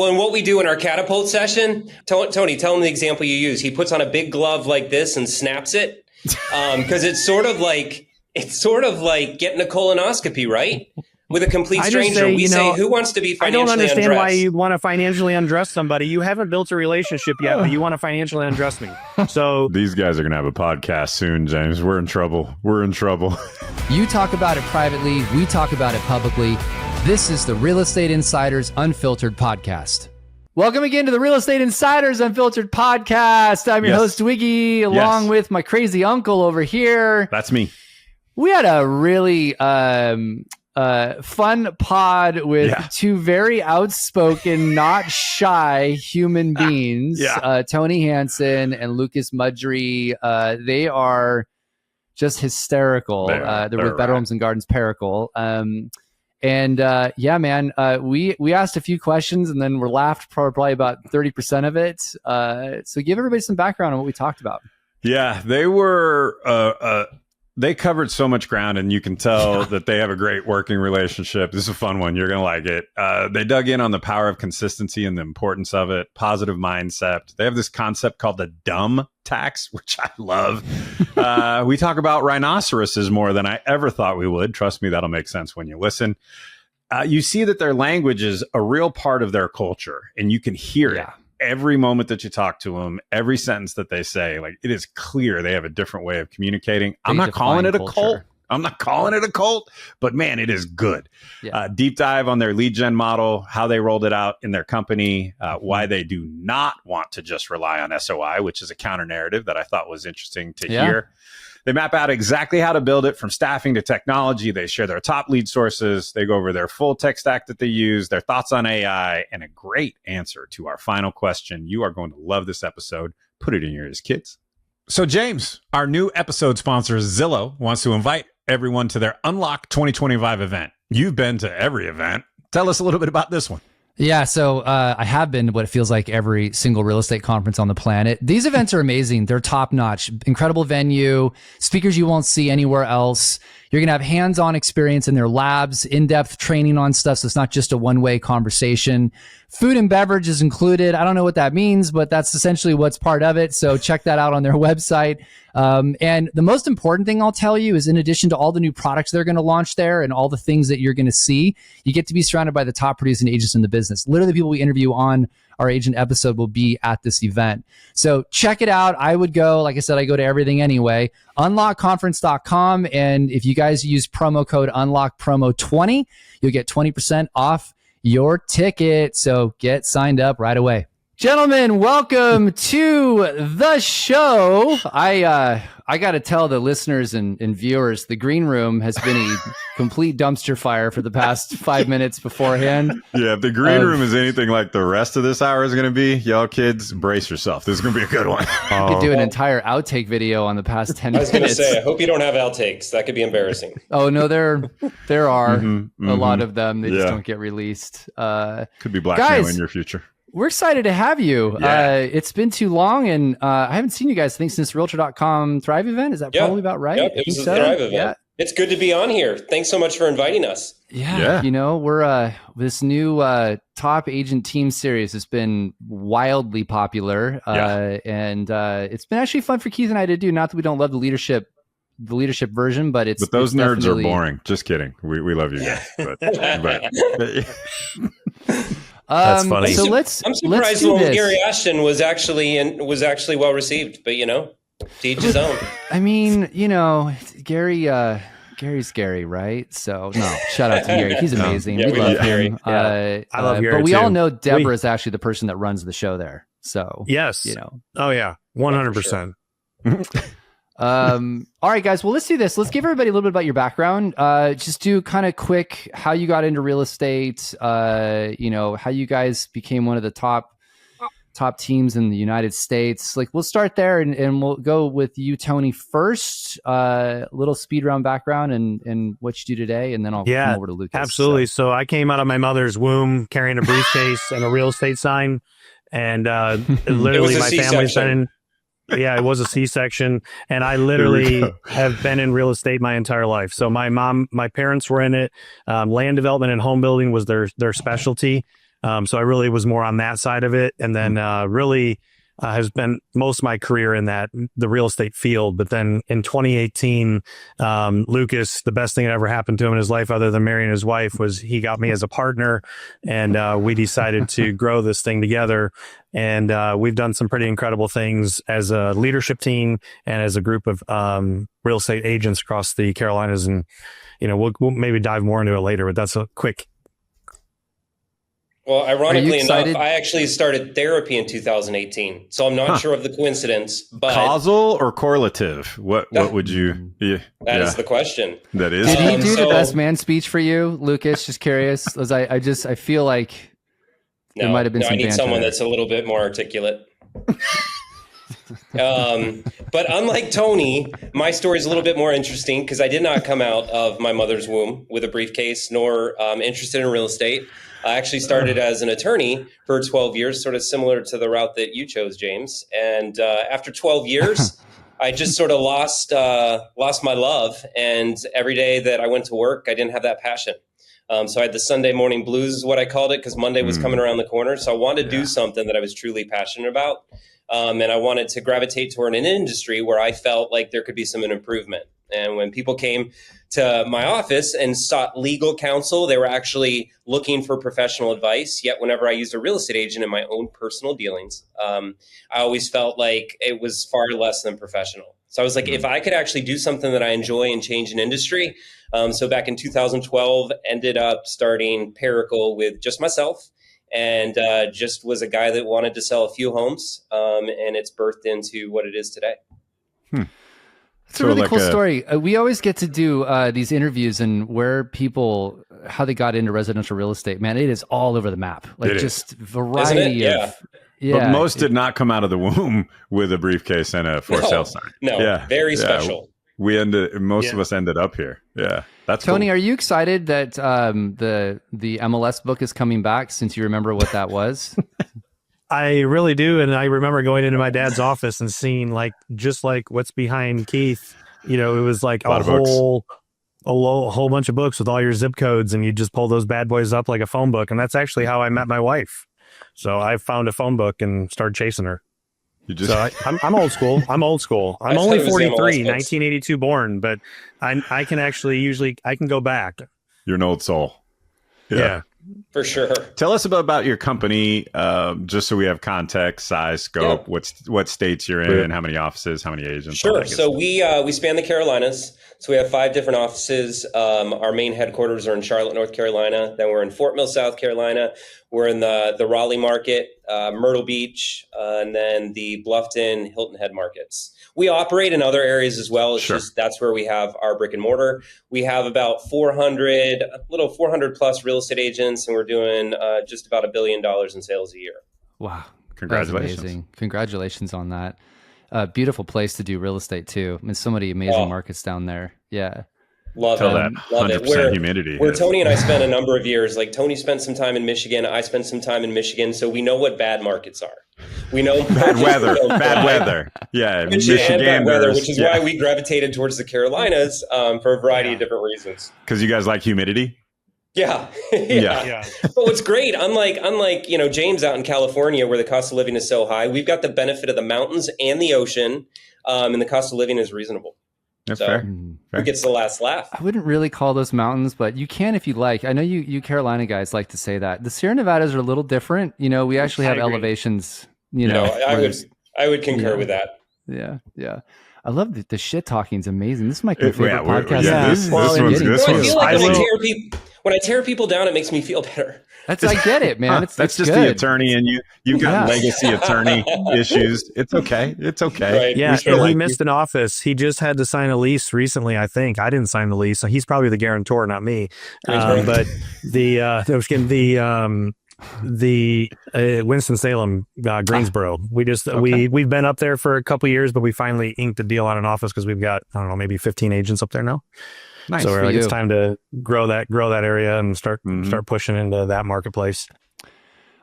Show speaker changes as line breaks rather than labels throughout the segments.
Well, and what we do in our catapult session, Tony, tell him the example you use. He puts on a big glove like this and snaps it, because it's sort of like getting a colonoscopy, right? With a complete stranger. We say, who wants to be financially undressed?
I don't understand why you want to financially undress somebody. You haven't built a relationship yet, but you want to financially undress me. So
these guys are going to have a podcast soon, James. We're in trouble. We're in trouble.
You talk about it privately. We talk about it publicly. This is the Real Estate Insiders Unfiltered podcast. Welcome again to the Real Estate Insiders Unfiltered podcast. I'm your host, Wiggy, along with my crazy uncle over here.
That's me.
We had a really fun pod with two very outspoken, not shy human beings, Tony Hanson and Lucas Mudrey. They are just hysterical. They're with Better Homes and Gardens Paracle. We asked a few questions and then we're laughed probably about 30% of it. So give everybody some background on what we talked about.
Yeah, they were... They covered so much ground, and you can tell that they have a great working relationship. This is a fun one. You're going to like it. They dug in on the power of consistency and the importance of it, positive mindset. They have this concept called the dumb tax, which I love. We talk about rhinoceroses more than I ever thought we would. Trust me, that'll make sense when you listen. You see that their language is a real part of their culture, and you can hear it. Every moment that you talk to them, every sentence that they say, like, it is clear they have a different way of communicating. I'm not calling it a cult. I'm not calling it a cult, but man, it is good. Deep dive on their lead gen model, how they rolled it out in their company, why they do not want to just rely on SOI, which is a counter narrative that I thought was interesting to hear. They map out exactly how to build it from staffing to technology. They share their top lead sources. They go over their full tech stack that they use, their thoughts on AI, and a great answer to our final question. You are going to love this episode. Put it in your ears, kids.
So, James, our new episode sponsor, Zillow, wants to invite everyone to their Unlock 2025 event. You've been to every event. Tell us a little bit about this one.
Yeah, so I have been to what it feels like every single real estate conference on the planet. These events are amazing. They're top-notch, incredible venue, speakers you won't see anywhere else. You're going to have hands-on experience in their labs, in-depth training on stuff, so it's not just a one-way conversation. Food and beverage is included. I don't know what that means, but that's essentially what's part of it. So check that out on their website. And the most important thing I'll tell you is, in addition to all the new products they're going to launch there and all the things that you're going to see, you get to be surrounded by the top producing agents in the business. Literally, the people we interview on our agent episode will be at this event. So check it out. I would go, like I said, I go to everything anyway, unlockconference.com. And if you guys use promo code UNLOCKPROMO20, you'll get 20% off your ticket. So get signed up right away. Gentlemen, welcome to the show. I got to tell the listeners and viewers, the green room has been a complete dumpster fire for the past 5 minutes beforehand.
Yeah, if the green room is anything like the rest of this hour is going to be, y'all kids, brace yourself. This is going to be a good one.
You could do an entire outtake video on the past 10 minutes.
I was going to say, I hope you don't have outtakes. That could be embarrassing.
Oh, no, there are a lot of them. They just don't get released.
Could be blackmail in your future.
We're excited to have you. It's been too long, and I haven't seen you guys, I think, since Realtor.com Thrive event. Is that probably about right?
Yep, it was a Thrive event. Yeah. It's good to be on here. Thanks so much for inviting us.
Yeah. You know, we're this new top agent team series has been wildly popular, and it's been actually fun for Keith and I to do. Not that we don't love the leadership version, but it's...
But those nerds are boring. Just kidding. We love you guys. But
that's funny.
So
I'm surprised little Gary Ashton was actually well received, but to each his own.
I mean, Gary's Gary, right? So no, shout out to Gary. He's amazing. We love Gary. I love Gary. But we all know Deborah is actually the person that runs the show there. So
yes, Oh yeah, 100%.
All right, guys. Well, let's do this. Let's give everybody a little bit about your background. Just do kind of quick how you got into real estate. How you guys became one of the top teams in the United States. Like, we'll start there, and we'll go with you, Tony, first. Little speed round background and what you do today, and then I'll come over to Lucas.
Absolutely. So I came out of my mother's womb carrying a briefcase and a real estate sign, and literally my family's been in. Yeah, it was a C-section, and I literally have been in real estate my entire life. So my parents were in it. Land development and home building was their specialty. So I really was more on that side of it. And then really has been most of my career in the real estate field. But then in 2018, Lucas, the best thing that ever happened to him in his life other than marrying his wife was he got me as a partner, and we decided to grow this thing together. And we've done some pretty incredible things as a leadership team and as a group of real estate agents across the Carolinas. And, we'll maybe dive more into it later, but that's a quick.
Well, ironically enough, I actually started therapy in 2018, so I'm not sure of the coincidence. But
causal or correlative? What would you? Yeah,
that is the question.
That is.
Did he do the best man speech for you, Lucas? Just curious, as I feel like there might have been some.
I need
banter
someone
there.
that's a little bit more articulate. But unlike Tony, my story is a little bit more interesting because I did not come out of my mother's womb with a briefcase nor interested in real estate. I actually started as an attorney for 12 years, sort of similar to the route that you chose, James. And after 12 years, I just sort of lost my love. And every day that I went to work, I didn't have that passion. So I had the Sunday morning blues is what I called it because Monday was coming around the corner. So I wanted to do something that I was truly passionate about. And I wanted to gravitate toward an industry where I felt like there could be some improvement. And when people came to my office and sought legal counsel, they were actually looking for professional advice. Yet whenever I used a real estate agent in my own personal dealings, I always felt like it was far less than professional. So I was like, if I could actually do something that I enjoy and change an industry. So back in 2012, ended up starting Paracle with just myself. And just was a guy that wanted to sell a few homes, and it's birthed into what it is today.
It's a really cool story. We always get to do these interviews and where people, how they got into residential real estate. Man, it is all over the map. Like just variety of. Yeah.
But most did not come out of the womb with a briefcase and a for sale sign.
No, very special.
Most of us ended up here. Yeah. That's
Tony,
cool.
are you excited that the MLS book is coming back since you remember what that was?
I really do. And I remember going into my dad's office and seeing just like what's behind Keith, it was like a whole bunch of books with all your zip codes, and you just pull those bad boys up like a phone book. And that's actually how I met my wife. So I found a phone book and started chasing her. I'm old school. I'm only 43, 1982 born, but I can actually I can go back.
You're an old soul.
Yeah.
For sure.
Tell us about your company, just so we have context, size, scope, what states you're in, how many offices, how many agents.
Sure. So we span the Carolinas. So we have 5 different offices. Our main headquarters are in Charlotte, North Carolina. Then we're in Fort Mill, South Carolina. We're in the Raleigh market, Myrtle Beach, and then the Bluffton, Hilton Head markets. We operate in other areas as well. It's just that's where we have our brick and mortar. We have about 400 plus real estate agents, and we're doing just about $1 billion in sales a year.
Wow.
Congratulations.
That's amazing. Congratulations on that. Beautiful place to do real estate too. I mean, so many amazing markets down there. Yeah.
Love it.
100% humidity.
Where Tony and I spent a number of years, like Tony spent some time in Michigan. I spent some time in Michigan. So we know what bad markets are. We know
bad weather. Yeah.
Michigan bad weather, which is why we gravitated towards the Carolinas for a variety of different reasons.
Because you guys like humidity?
Yeah. But what's great, unlike James out in California where the cost of living is so high, we've got the benefit of the mountains and the ocean, and the cost of living is reasonable.
That's fair.
Who gets the last laugh?
I wouldn't really call those mountains, but you can if you like. I know you Carolina guys like to say that. The Sierra Nevadas are a little different. We actually have elevations.
I would concur with that.
Yeah. I love the shit talking is amazing. This is my favorite podcast.
When I tear people down, it makes me feel better.
I get it, man.
That's just good. The attorney, and you've got legacy attorney issues. It's okay.
Right.
Yeah, and he missed an office. He just had to sign a lease recently, I think. I didn't sign the lease, so he's probably the guarantor, not me. But the Winston-Salem, Greensboro. We've been up there for a couple of years, but we finally inked a deal on an office because we've got, I don't know, maybe 15 agents up there now.
Nice.
So it's time to grow that area and start pushing into that marketplace.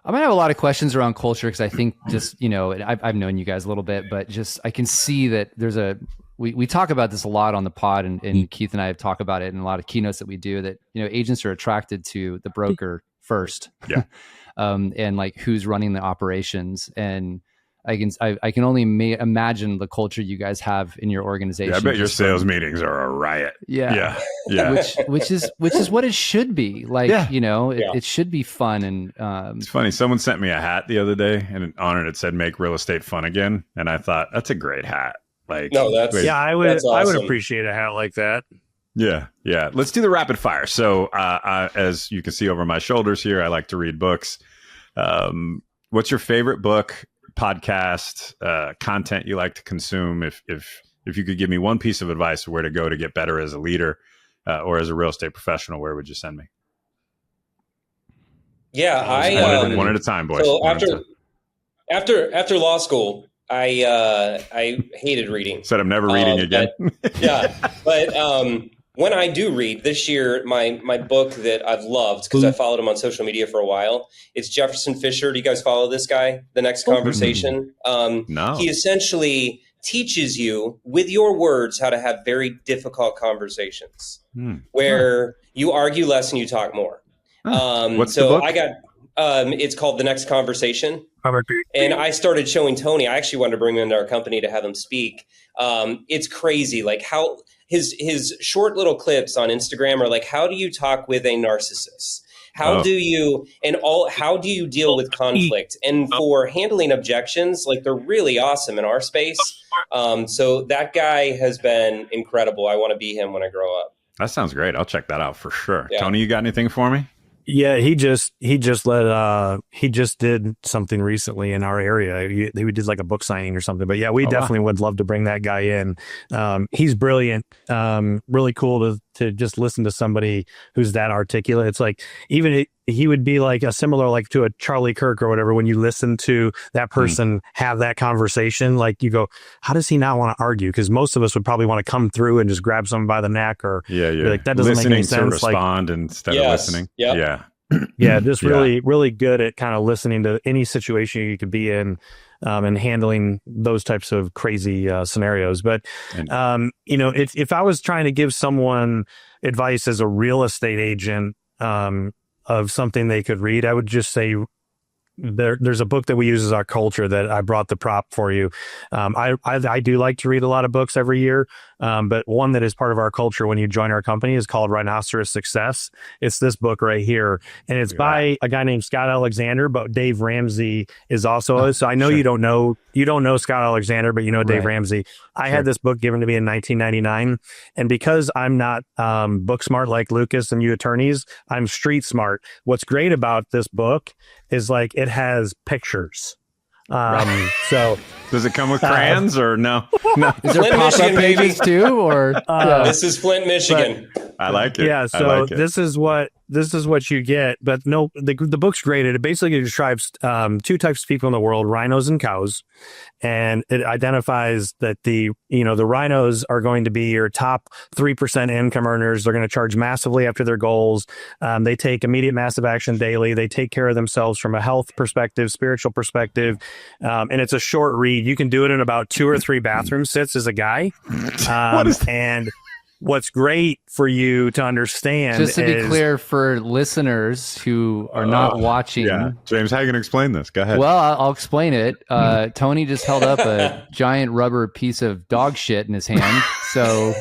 I'm gonna have a lot of questions around culture because I think just I've known you guys a little bit, but just I can see that there's we talk about this a lot on the pod, and Keith and I have talked about it in a lot of keynotes that we do. That agents are attracted to the broker first.
Yeah.
and like who's running the operations. And I can only imagine the culture you guys have in your organization.
Yeah, I bet your sales meetings are a riot.
Yeah. Which is what it should be. Like, it should be fun. And
it's funny. Someone sent me a hat the other day, and on it said "Make Real Estate Fun Again," and I thought that's a great hat. Like,
no,
I would
awesome.
I would appreciate a hat like that.
Yeah. Let's do the rapid fire. So, as you can see over my shoulders here, I like to read books. What's your favorite book, podcast, content you like to consume? If you could give me one piece of advice of where to go to get better as a leader or as a real estate professional, where would you send me?
Yeah,
one at a time, boys.
So after law school, I hated reading.
Said I'm never reading again.
But when I do read this year, my book that I've loved, because I followed him on social media for a while, it's Jefferson Fisher. Do you guys follow this guy? The Next Conversation.
No.
He essentially teaches you with your words how to have very difficult conversations where you argue less and you talk more.
What's the book?
I got it's called The Next Conversation. And I started showing Tony. I actually wanted to bring him into our company to have him speak. It's crazy, like how his short little clips on Instagram are like, how do you talk with a narcissist? How do you deal with conflict? And for handling objections, like they're really awesome in our space. So that guy has been incredible. I want to be him when I grow up.
That sounds great. I'll check that out for sure.
Yeah.
Tony, you got anything for me?
Yeah, he just did something recently in our area. He did like a book signing or something. But yeah, we definitely would love to bring that guy in. He's brilliant. Really cool to just listen to somebody who's that articulate. It's like he would be like a similar like to a Charlie Kirk or whatever. When you listen to that person have that conversation, like you go, how does he not want to argue? Because most of us would probably want to come through and just grab someone by the neck or be like, that doesn't make any sense.
To respond instead of listening.
Yep.
Yeah, just really good at kind of listening to any situation you could be in and handling those types of crazy scenarios. But, if I was trying to give someone advice as a real estate agent of something they could read, I would just say there's a book that we use as our culture that I brought the prop for you. I do like to read a lot of books every year, but one that is part of our culture when you join our company is called Rhinoceros Success. It's this book right here, and it's by a guy named Scott Alexander, but Dave Ramsey is also. So I know you don't know Scott Alexander, but you know Dave Ramsey. I had this book given to me in 1999, and because I'm not book smart like Lucas and you attorneys, I'm street smart. What's great about this book is like it has pictures. So
does it come with crayons or no?
Is there pop-up pages too, or
this is Flint, Michigan?
I like it.
Yeah. So this is what you get. But no, the book's great. It basically describes two types of people in the world: rhinos and cows, and it identifies that the rhinos are going to be your top 3% income earners. They're going to charge massively after their goals. They take immediate massive action daily. They take care of themselves from a health perspective, spiritual perspective, and it's a short read. You can do it in about 2 or 3 bathroom sits as a guy. And what's great for you to understand,
just to be clear for listeners who are not watching.
Yeah. James, how are you going to explain this? Go ahead.
Well, I'll explain it. Tony just held up a giant rubber piece of dog shit in his hand. So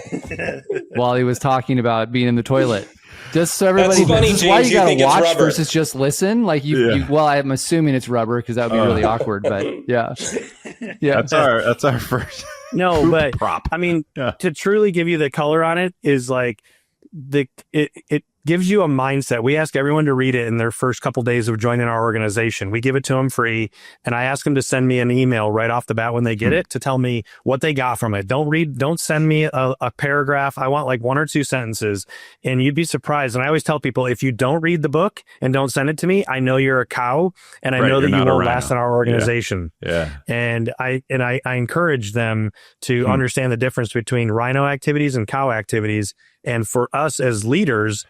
while he was talking about being in the toilet. Just so everybody, this is why you gotta watch versus just listen. Like well, I'm assuming it's rubber because that would be really awkward. But yeah.
That's our first.
No, but
prop.
I mean, to truly give you the color on it is like it gives you a mindset. We ask everyone to read it in their first couple days of joining our organization. We give it to them free, and I ask them to send me an email right off the bat when they get it to tell me what they got from it. Don't send me a paragraph. I want like 1 or 2 sentences, and you'd be surprised. And I always tell people, if you don't read the book and don't send it to me, I know you're a cow, and I know that you won't last in our organization.
Yeah.
And I encourage them to understand the difference between rhino activities and cow activities. And for us as leaders,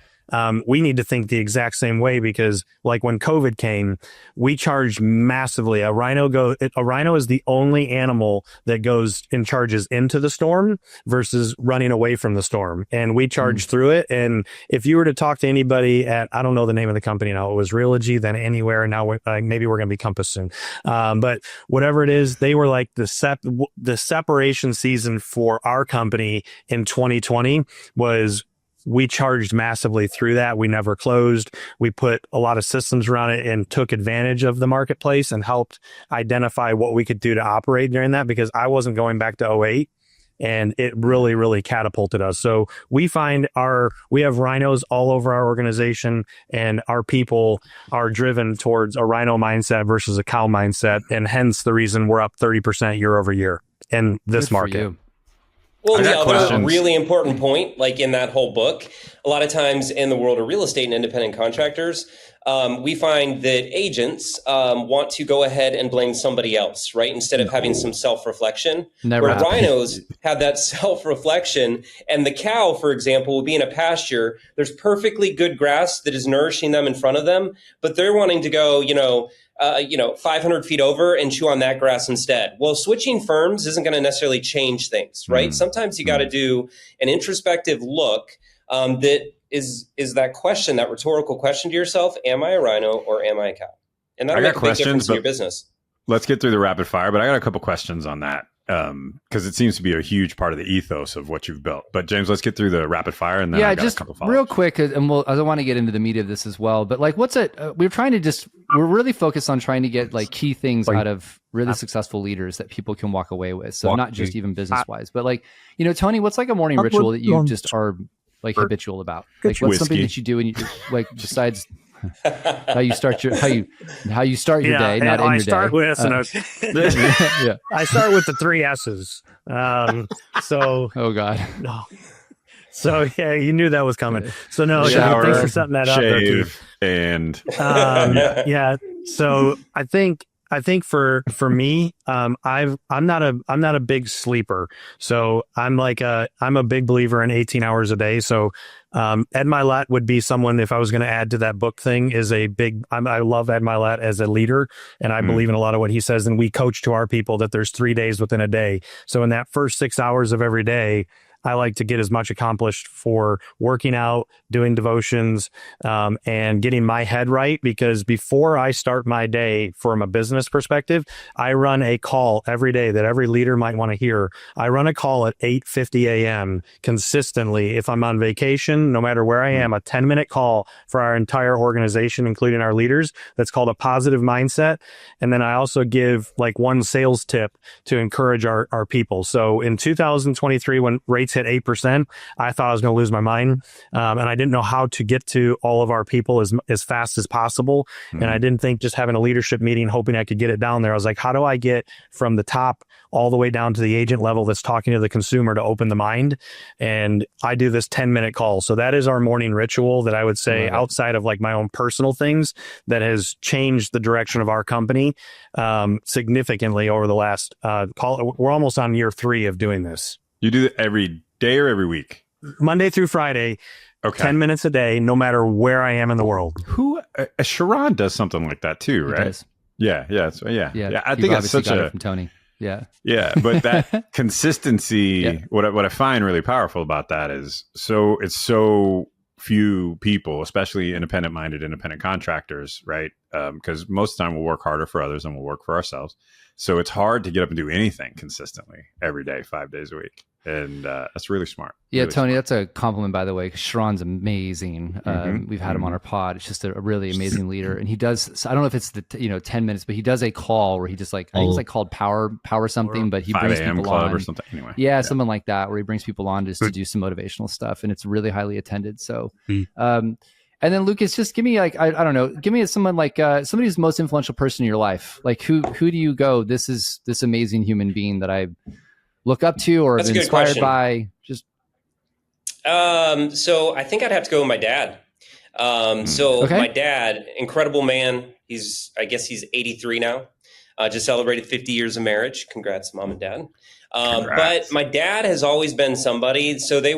we need to think the exact same way, because like when COVID came, we charged massively. A rhino is the only animal that goes and charges into the storm versus running away from the storm. And we charge through it. And if you were to talk to anybody at, I don't know the name of the company now, it was Realogy, then Anywhere. Now maybe we're going to be Compass soon. But whatever it is, they were like the separation season for our company in 2020 was, we charged massively through that. We never closed. We put a lot of systems around it and took advantage of the marketplace and helped identify what we could do to operate during that, because I wasn't going back to 08, and it really, really catapulted us. So we have rhinos all over our organization, and our people are driven towards a rhino mindset versus a cow mindset. And hence the reason we're up 30% year over year in this market.
Well, the other really important point, like in that whole book, a lot of times in the world of real estate and independent contractors, we find that agents want to go ahead and blame somebody else, right? Instead of having some self-reflection. Where rhinos have that self-reflection, and the cow, for example, will be in a pasture. There's perfectly good grass that is nourishing them in front of them, but they're wanting to go, 500 feet over and chew on that grass instead. Well, switching firms isn't going to necessarily change things, right? Sometimes you got to do an introspective look that is that question, that rhetorical question to yourself: am I a rhino or am I a cow? And that'll make a big difference in your business.
Let's get through the rapid fire, but I got a couple questions on that, because it seems to be a huge part of the ethos of what you've built. But James, let's get through the rapid fire, and then I got
just
a couple follow-ups.
real quick, and I don't want to get into the meat of this as well, but like, we're really focused on trying to get like key things out of really successful leaders that people can walk away with. So not just even business wise, but like, Tony, what's like a morning ritual that you just are like habitual about? Like what's something that you do and you like, besides how you start your day, not in your day.
I start with the 3 S's.
Oh God.
No. So yeah, you knew that was coming. So no,
shower,
thanks for setting that up there, Keith.
And
yeah. So I think for me, I'm not a big sleeper. So I'm a big believer in 18 hours a day. So Ed Mylett would be someone, if I was going to add to that book thing, I love Ed Mylett as a leader, and I believe in a lot of what he says. And we coach to our people that there's 3 days within a day. So in that first 6 hours of every day, I like to get as much accomplished for working out, doing devotions, and getting my head right. Because before I start my day from a business perspective, I run a call every day that every leader might want to hear. I run a call at 8:50 a.m. consistently. If I'm on vacation, no matter where I am, a 10-minute call for our entire organization, including our leaders. That's called a positive mindset. And then I also give like one sales tip to encourage our people. So in 2023, when rates hit 8%, I thought I was going to lose my mind. And I didn't know how to get to all of our people as fast as possible. And I didn't think just having a leadership meeting, hoping I could get it down there. I was like, how do I get from the top all the way down to the agent level that's talking to the consumer to open the mind? And I do this 10-minute call. So that is our morning ritual that I would say, outside of like my own personal things, that has changed the direction of our company significantly over the last we're almost on year 3 of doing this.
You do it every day or every week?
Monday through Friday. Okay. 10 minutes a day, no matter where I am in the world.
Sharon does something like that too, right? Yeah. I think it's such a
from Tony. Yeah.
But that consistency, what I find really powerful about that is it's so few people, especially independent-minded independent contractors, right? Because most of the time we'll work harder for others than we'll work for ourselves. So it's hard to get up and do anything consistently every day, 5 days a week. And that's really smart.
Yeah,
really
Tony,
smart.
That's a compliment, by the way, because Sharon's amazing. We've had him on our pod. It's just a really amazing leader. And he does, I don't know if it's the 10 minutes, but he does a call where he just like, I think it's like called power something, but he brings people
club
on.
Or something. Anyway.
Yeah, something like that, where he brings people on just to do some motivational stuff. And it's really highly attended. So, and then Lucas, just give me like, I don't know, give me someone like somebody who's the most influential person in your life. Like who do you go, this is this amazing human being that I look up to or
That's
been inspired by? Just
so I think I'd have to go with my dad. My dad, incredible man. I guess he's 83 now. Just celebrated 50 years of marriage. Congrats, mom and dad. But my dad has always been somebody. So they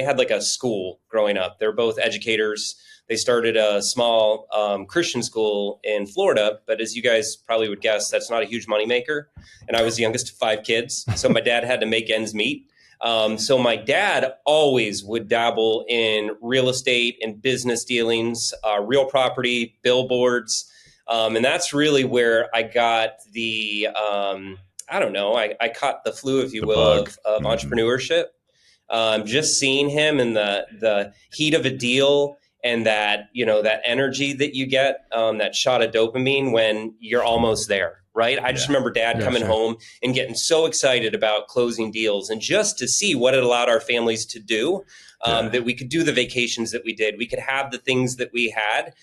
had like a school growing up. They're both educators. They started a small Christian school in Florida, but as you guys probably would guess, that's not a huge moneymaker. And I was the youngest of 5 kids, so my dad had to make ends meet. So my dad always would dabble in real estate and business dealings, real property, billboards. And that's really where I got the, I caught the flu, if you will, of entrepreneurship. Just seeing him in the heat of a deal, and that energy that you get, that shot of dopamine when you're almost there, right? I just remember Dad coming home and getting so excited about closing deals, and just to see what it allowed our families to do, that we could do the vacations that we did. We could have the things that we had,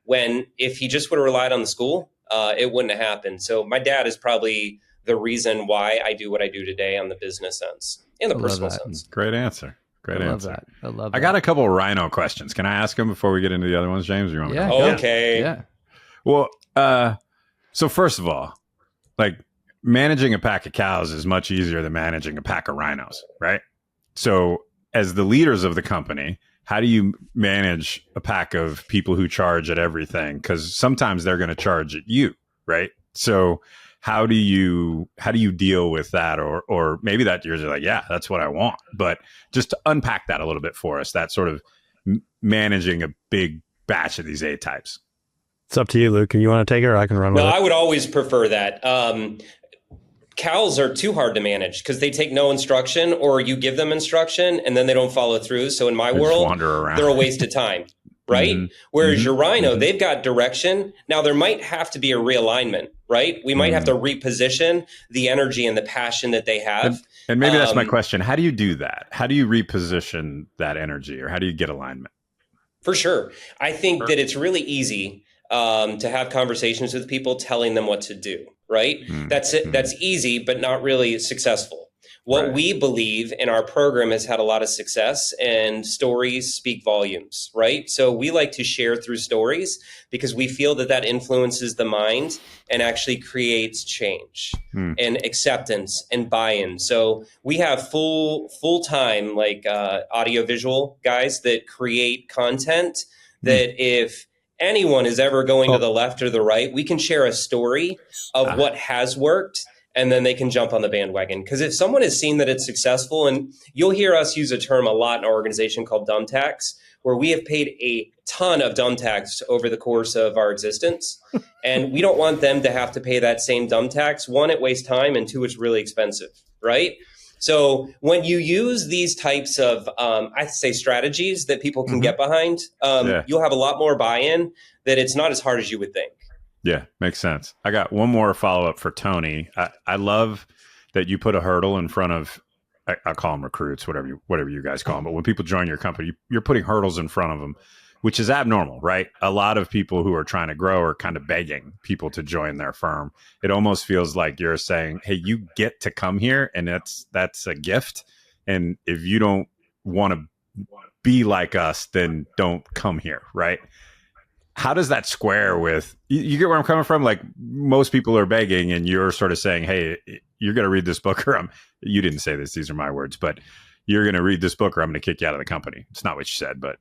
when if he just would have relied on the school, it wouldn't have happened. So my dad is probably the reason why I do what I do today on the business sense and the personal sense.
Great answer. Great answer.
I love that.
I got a couple of Rhino questions. Can I ask them before we get into the other ones, James? Or you want me to?
Okay.
Yeah.
Well, so first of all, like managing a pack of cows is much easier than managing a pack of rhinos, right? So as the leaders of the company, how do you manage a pack of people who charge at everything? Because sometimes they're going to charge at you, right? So how do you deal with that? Or maybe that you're like, yeah, that's what I want. But just to unpack that a little bit for us, that sort of managing a big batch of these A types.
It's up to you, Luke. You want to take it, or I can run with it?
No, I would always prefer that. Cows are too hard to manage because they take no instruction, or you give them instruction and then they don't follow through. So in my world, they're a waste of time. Right? Whereas your rhino, they've got direction. Now there might have to be a realignment, right? We might have to reposition the energy and the passion that they have.
And maybe that's my question. How do you do that? How do you reposition that energy, or how do you get alignment?
For sure. I think that it's really easy to have conversations with people telling them what to do, right? That's it. That's easy, but not really successful. What we believe in our program has had a lot of success, and stories speak volumes, right? So we like to share through stories because we feel that influences the mind and actually creates change and acceptance and buy-in. So we have full-time like audiovisual guys that create content that if anyone is ever going to the left or the right, we can share a story of what has worked, and then they can jump on the bandwagon. Because if someone has seen that it's successful, and you'll hear us use a term a lot in our organization called dumb tax, where we have paid a ton of dumb tax over the course of our existence. And we don't want them to have to pay that same dumb tax. 1, it wastes time, and 2, it's really expensive, right? So when you use these types of, I'd say, strategies that people can get behind, you'll have a lot more buy-in, that it's not as hard as you would think.
Yeah, makes sense. I got one more follow-up for Tony. I love that you put a hurdle in front of, I call them recruits, whatever you guys call them. But when people join your company, you're putting hurdles in front of them, which is abnormal, right? A lot of people who are trying to grow are kind of begging people to join their firm. It almost feels like you're saying, hey, you get to come here, and that's a gift. And if you don't want to be like us, then don't come here, right? How does that square with, you get where I'm coming from? Like, most people are begging, and you're sort of saying, hey, you're going to read this book, or you didn't say this, these are my words, but you're going to read this book, or I'm going to kick you out of the company. It's not what you said, but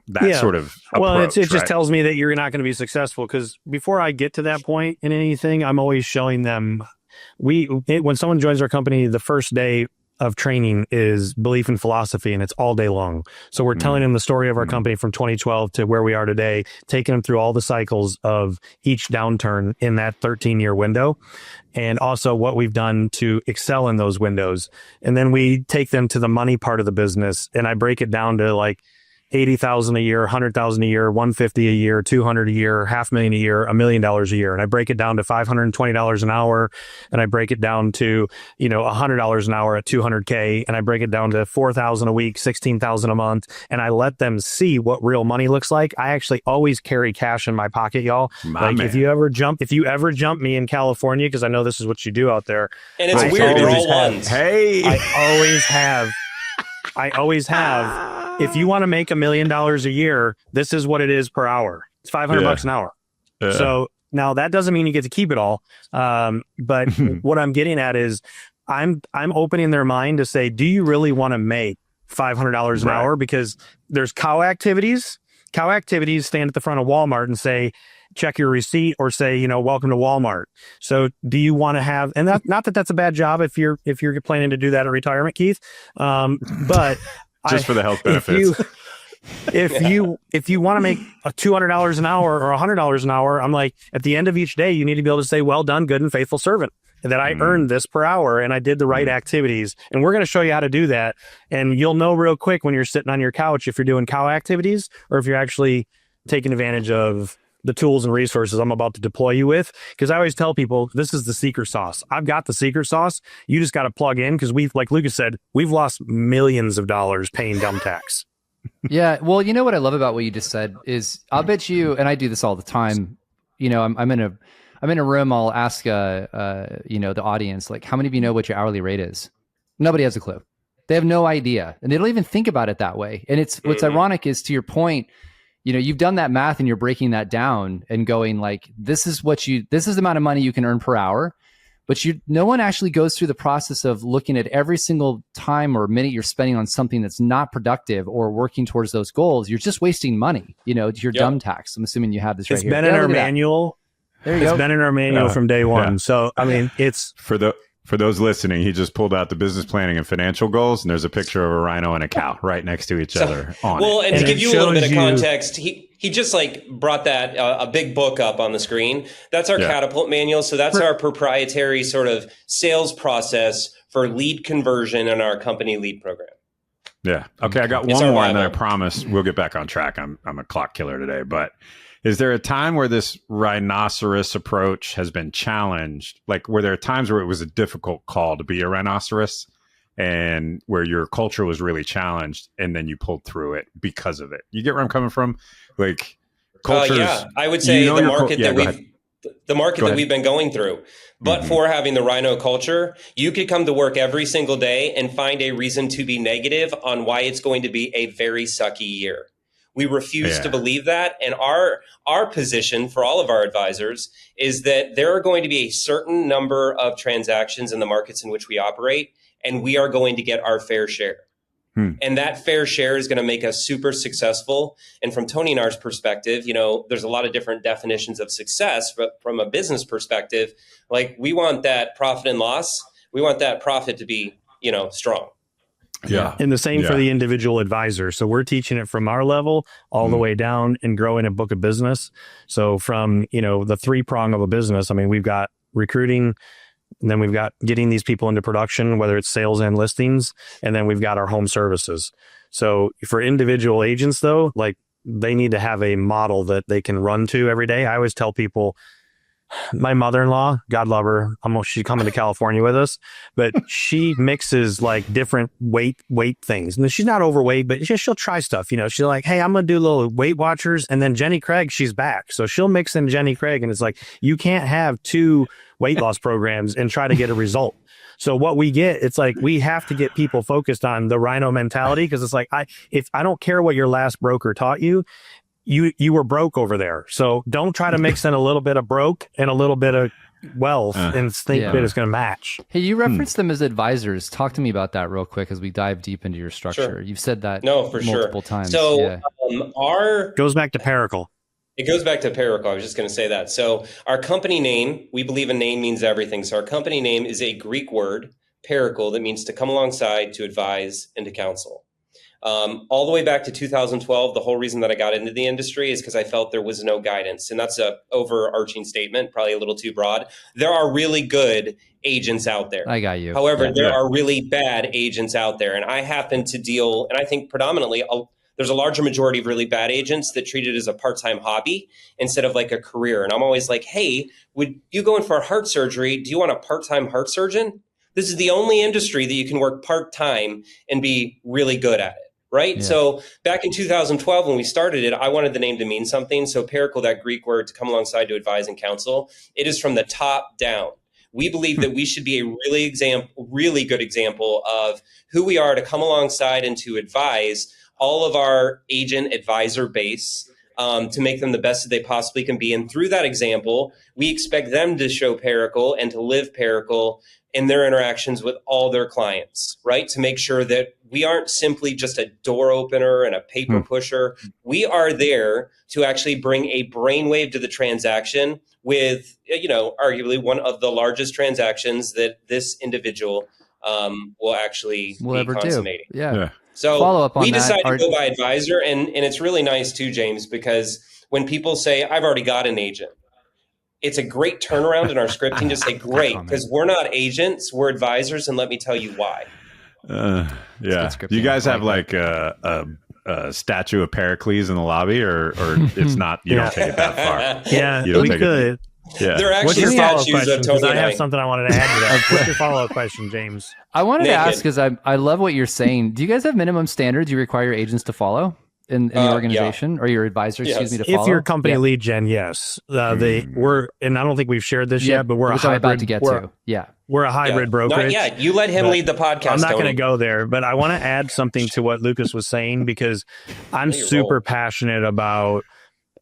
that sort of approach.
Well, it just tells me that you're not going to be successful, because before I get to that point in anything, I'm always showing them, when someone joins our company, the first day of training is belief and philosophy, and it's all day long. So we're telling them the story of our company from 2012 to where we are today, taking them through all the cycles of each downturn in that 13-year window, and also what we've done to excel in those windows. And then we take them to the money part of the business, and I break it down to like $80,000 a year, $100,000 a year, $150 a year, $200 a year, $500,000 a year, $1 million a year. And I break it down to $520 an hour. And I break it down to, $100 an hour at $200K. And I break it down to $4,000 a week, $16,000 a month. And I let them see what real money looks like. I actually always carry cash in my pocket, y'all. If you ever jump me in California, because I know this is what you do out there.
And it's weird, they're all ones.
Hey,
I always have. If you want to make $1 million a year, this is what it is per hour. It's $500 an hour. So now that doesn't mean you get to keep it all. But what I'm getting at is I'm opening their mind to say, do you really want to make $500 an hour? Because there's cow activities. Cow activities stand at the front of Walmart and say, check your receipt, or say, welcome to Walmart. So do you want to have, and not that that's a bad job if you're planning to do that in retirement, Keith. But
just for the health benefits.
If you want to make $200 an hour or $100 an hour, I'm like, at the end of each day, you need to be able to say, well done, good and faithful servant, that I earned this per hour and I did the right activities. And we're going to show you how to do that. And you'll know real quick when you're sitting on your couch if you're doing cow activities or if you're actually taking advantage of the tools and resources I'm about to deploy you with. Because I always tell people, this is the secret sauce. I've got the secret sauce. You just got to plug in, because like Lucas said, we've lost millions of dollars paying dumb tax.
Yeah. Well, you know what I love about what you just said is, I'll bet you, and I do this all the time, I'm in a room, I'll ask, the audience, like, how many of you know what your hourly rate is? Nobody has a clue. They have no idea. And they don't even think about it that way. And what's ironic is, to your point, you've done that math and you're breaking that down and going like, this is the amount of money you can earn per hour. But no one actually goes through the process of looking at every single time or minute you're spending on something that's not productive or working towards those goals. You're just wasting money, your dumb tax. I'm assuming you have this right here.
It's been in our manual. There you go. It's been in our manual from day one. Yeah. So, I mean, it's
for those listening, he just pulled out the business planning and financial goals, and there's a picture of a rhino and a cow right next to each other on it.
And to give you a little bit of context, he just brought that a big book up on the screen. That's our catapult manual. So that's our proprietary sort of sales process for lead conversion in our company lead program.
Yeah. Okay. I got one more, and then I promise we'll get back on track. I'm a clock killer today, but is there a time where this rhinoceros approach has been challenged? Like, were there times where it was a difficult call to be a rhinoceros and where your culture was really challenged and then you pulled through it because of it? You get where I'm coming from? Like, cultures.
I would say the market that we've been going through. But for having the rhino culture, you could come to work every single day and find a reason to be negative on why it's going to be a very sucky year. We refuse to believe that. And our position for all of our advisors is that there are going to be a certain number of transactions in the markets in which we operate, and we are going to get our fair share. And that fair share is going to make us super successful. And from Tony and I's perspective, there's a lot of different definitions of success, but from a business perspective, like, we want that profit and loss. We want that profit to be, strong.
Yeah. And the same for the individual advisor. So we're teaching it from our level all the way down and growing a book of business. So from, the 3-prong of a business, I mean, we've got recruiting, and then we've got getting these people into production, whether it's sales and listings, and then we've got our home services. So for individual agents, though, like, they need to have a model that they can run to every day. I always tell people, my mother-in-law, God love her, she's coming to California with us, but she mixes like different weight things. And she's not overweight, but she'll try stuff. She's like, hey, I'm going to do little Weight Watchers. And then Jenny Craig, she's back. So she'll mix in Jenny Craig. And it's like, you can't have 2 weight loss programs and try to get a result. So what we get, it's like, we have to get people focused on the rhino mentality. Cause it's like, if I don't care what your last broker taught you, you were broke over there. So don't try to mix in a little bit of broke and a little bit of wealth and think that it's going to match.
Hey, you referenced them as advisors. Talk to me about that real quick as we dive deep into your structure. Sure. You've said that multiple times.
So
goes back to Paracle.
It goes back to Pericle. I was just going to say that. So our company name, we believe a name means everything. So our company name is a Greek word, Pericle, that means to come alongside, to advise, and to counsel. All the way back to 2012, the whole reason that I got into the industry is because I felt there was no guidance. And that's a overarching statement, probably a little too broad. There are really good agents out there.
I got you.
However, there are really bad agents out there. And I happen to deal, and I think predominantly, there's a larger majority of really bad agents that treat it as a part-time hobby instead of like a career. And I'm always like, hey, would you go in for heart surgery? Do you want a part-time heart surgeon? This is the only industry that you can work part-time and be really good at it. Right. Yeah. So back in 2012, when we started it, I wanted the name to mean something. So Pericle, that Greek word to come alongside, to advise and counsel, it is from the top down. We believe that we should be a really good example of who we are to come alongside and to advise all of our agent advisor base to make them the best that they possibly can be. And through that example, we expect them to show Paracle and to live Paracle in their interactions with all their clients, right? To make sure that we aren't simply just a door opener and a paper pusher. We are there to actually bring a brainwave to the transaction with, arguably one of the largest transactions that this individual will actually be
ever
consummating.
Do. Yeah.
So
follow up on
we decided
that.
to go by advisor, and it's really nice too, James, because when people say, I've already got an agent, it's a great turnaround in our scripting to say, great, because we're not agents, we're advisors, and let me tell you why.
Yeah. Do you guys have like a statue of Pericles in the lobby, or it's not, you don't take it that far?
Yeah, we could.
Yeah.
There are actually statues of Tony and
I have something I wanted to add to that. What's your follow-up question, James?
I wanted to ask, because I love what you're saying. Do you guys have minimum standards you require your agents to follow in the organization, or your advisors, excuse me, to follow?
If you're company lead gen, yes. We're, and I don't think we've shared this yet, but we're a hybrid.
I'm about to get to. Yeah.
We're a hybrid brokerage.
Not yet. You let him lead the podcast.
I'm not going to go there, but I want to add something to what Lucas was saying, because I'm super passionate about,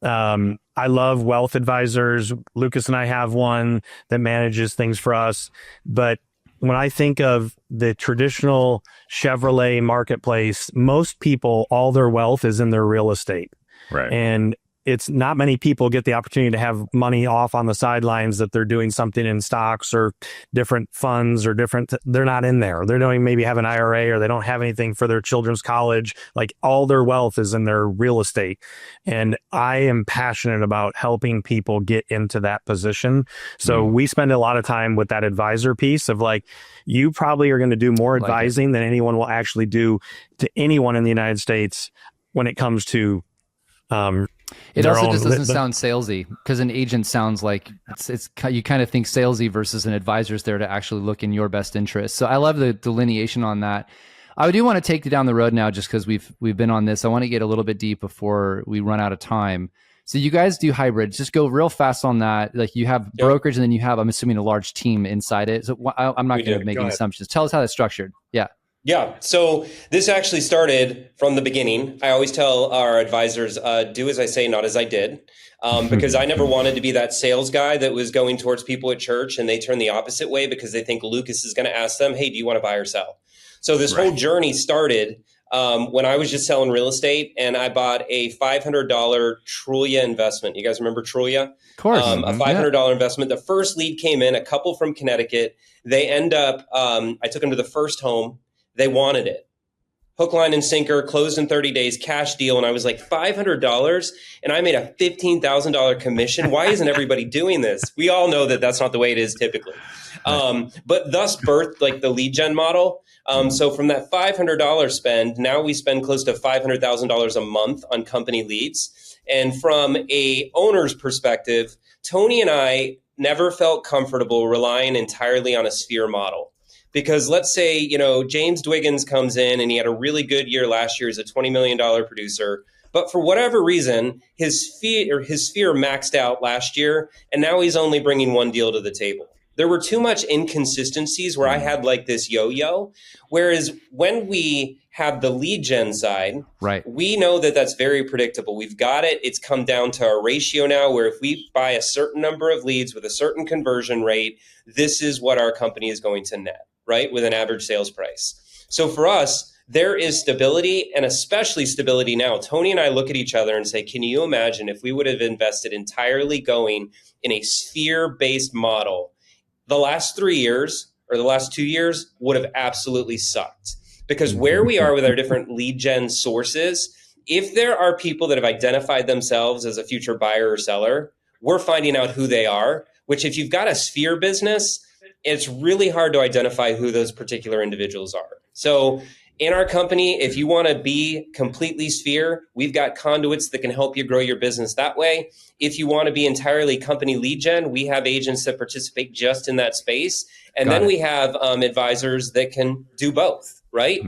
I love wealth advisors. Lucas and I have one that manages things for us. But when I think of the traditional Chevrolet marketplace, most people, all their wealth is in their real estate.
Right.
And it's not many people get the opportunity to have money off on the sidelines that they're doing something in stocks or different funds or they're not in there. They don't even maybe have an IRA, or they don't have anything for their children's college. Like, all their wealth is in their real estate. And I am passionate about helping people get into that position. So we spend a lot of time with that advisor piece of like, you probably are going to do more advising than anyone will actually do to anyone in the United States when it comes to
it also just doesn't sound salesy, because an agent sounds like it's you kind of think salesy, versus an advisor's there to actually look in your best interest. So I love the delineation on that. I do want to take you down the road now, just because we've been on this. I want to get a little bit deep before we run out of time. So you guys do hybrid. Just go real fast on that. Like, you have brokerage, and then you have, I'm assuming, a large team inside it. So I'm not going to make any assumptions. Tell us how that's structured. Yeah.
Yeah. So this actually started from the beginning. I always tell our advisors, do as I say, not as I did, because I never wanted to be that sales guy that was going towards people at church and they turn the opposite way because they think Lucas is going to ask them, hey, do you want to buy or sell? So this whole journey started when I was just selling real estate, and I bought a $500 Trulia investment. You guys remember Trulia?
Of course.
A $500 investment. The first lead came in, a couple from Connecticut. They end up, I took them to the first home. They wanted it. Hook, line, and sinker, closed in 30 days, cash deal. And I was like, $500? And I made a $15,000 commission. Why isn't everybody doing this? We all know that that's not the way it is typically. But thus birthed like the lead gen model. So from that $500 spend, now we spend close to $500,000 a month on company leads. And from a owner's perspective, Tony and I never felt comfortable relying entirely on a sphere model. Because let's say, James Dwiggins comes in and he had a really good year last year as a $20 million producer. But for whatever reason, his sphere maxed out last year, and now he's only bringing one deal to the table. There were too much inconsistencies where I had like this yo-yo. Whereas when we have the lead gen side, we know that that's very predictable. We've got it. It's come down to a ratio now where if we buy a certain number of leads with a certain conversion rate, this is what our company is going to net, right? With an average sales price. So for us, there is stability, and especially stability now. Tony and I look at each other and say, can you imagine if we would have invested entirely going in a sphere-based model? The last 3 years or the last 2 years would have absolutely sucked, because where we are with our different lead gen sources, if there are people that have identified themselves as a future buyer or seller, we're finding out who they are, which if you've got a sphere business, it's really hard to identify who those particular individuals are. So in our company, if you want to be completely sphere, we've got conduits that can help you grow your business that way. If you want to be entirely company lead gen, we have agents that participate just in that space. And then we have advisors that can do both, right?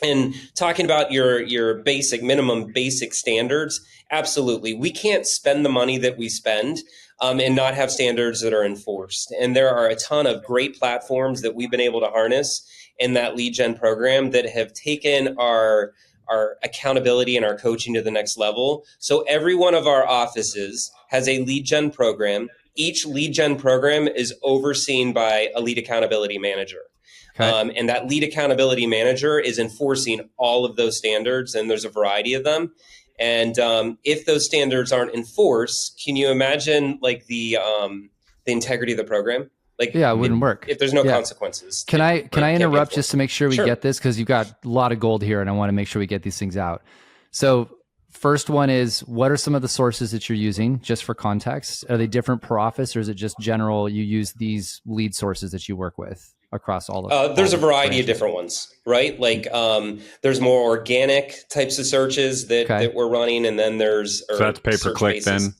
And talking about your minimum basic standards, absolutely. We can't spend the money that we spend and not have standards that are enforced. And there are a ton of great platforms that we've been able to harness in that lead gen program that have taken our our accountability and our coaching to the next level. So every one of our offices has a lead gen program. Each lead gen program is overseen by a lead accountability manager.
Okay.
And that lead accountability manager is enforcing all of those standards, and there's a variety of them. And if those standards aren't enforced, can you imagine like the integrity of the program? Like,
yeah, it wouldn't work
if there's no consequences.
Can I interrupt just to make sure we
Sure.
get this? Because you've got a lot of gold here and I want to make sure we get these things out. So first one is, what are some of the sources that you're using just for context? Are they different per office, or is it just general you use these lead sources that you work with across all of
there's a variety
branches?
of different ones, right? Like there's more organic types of searches that we're running, and then there's
so that's pay-per-click then?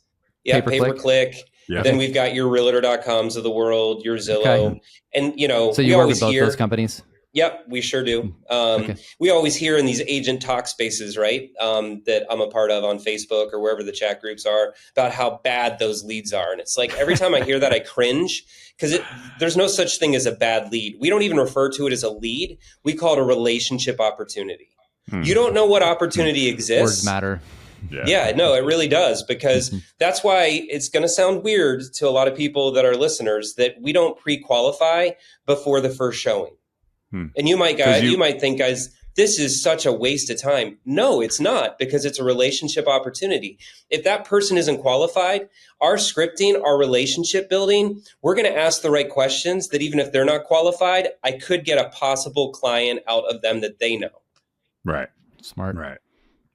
Yeah,
Pay-per-click.
pay-per-click.
Yeah.
Then we've got your realtor.coms of the world, your Zillow.
Okay.
And,
So you work with both those companies?
Yep, we sure do.
Okay.
We always hear in these agent talk spaces, right, that I'm a part of on Facebook or wherever the chat groups are, about how bad those leads are. And it's like every time I hear that, I cringe, because there's no such thing as a bad lead. We don't even refer to it as a lead. We call it a relationship opportunity. You don't know what opportunity exists.
Words matter.
Yeah, no, it really does, because that's why it's going to sound weird to a lot of people that are listeners that we don't pre-qualify before the first showing. And you might think, guys, this is such a waste of time. No, it's not, because it's a relationship opportunity. If that person isn't qualified, our scripting, our relationship building, we're going to ask the right questions that even if they're not qualified, I could get a possible client out of them that they know.
Right.
Smart.
Right.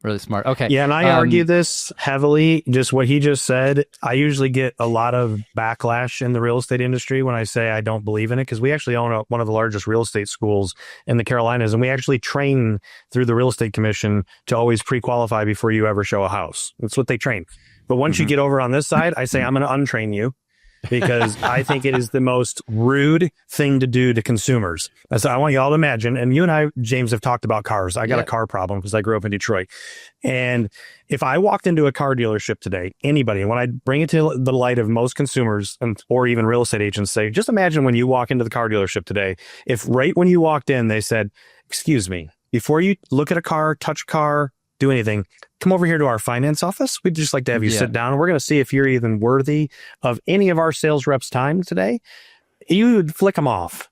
Really smart. Okay.
Yeah, and I argue this heavily. Just what he just said, I usually get a lot of backlash in the real estate industry when I say I don't believe in it, because we actually own one of the largest real estate schools in the Carolinas, and we actually train through the Real Estate Commission to always pre-qualify before you ever show a house. That's what they train. But once you get over on this side, I say I'm going to untrain you, because I think it is the most rude thing to do to consumers. So I want you all to imagine, and you and I, James, have talked about cars. I got a car problem because I grew up in Detroit. And if I walked into a car dealership today, anybody, and when I bring it to the light of most consumers or even real estate agents, say, just imagine when you walk into the car dealership today, if right when you walked in, they said, excuse me, before you look at a car, touch a car, do anything, come over here to our finance office. We'd just like to have you sit down. We're going to see if you're even worthy of any of our sales reps' time today. You would flick them off.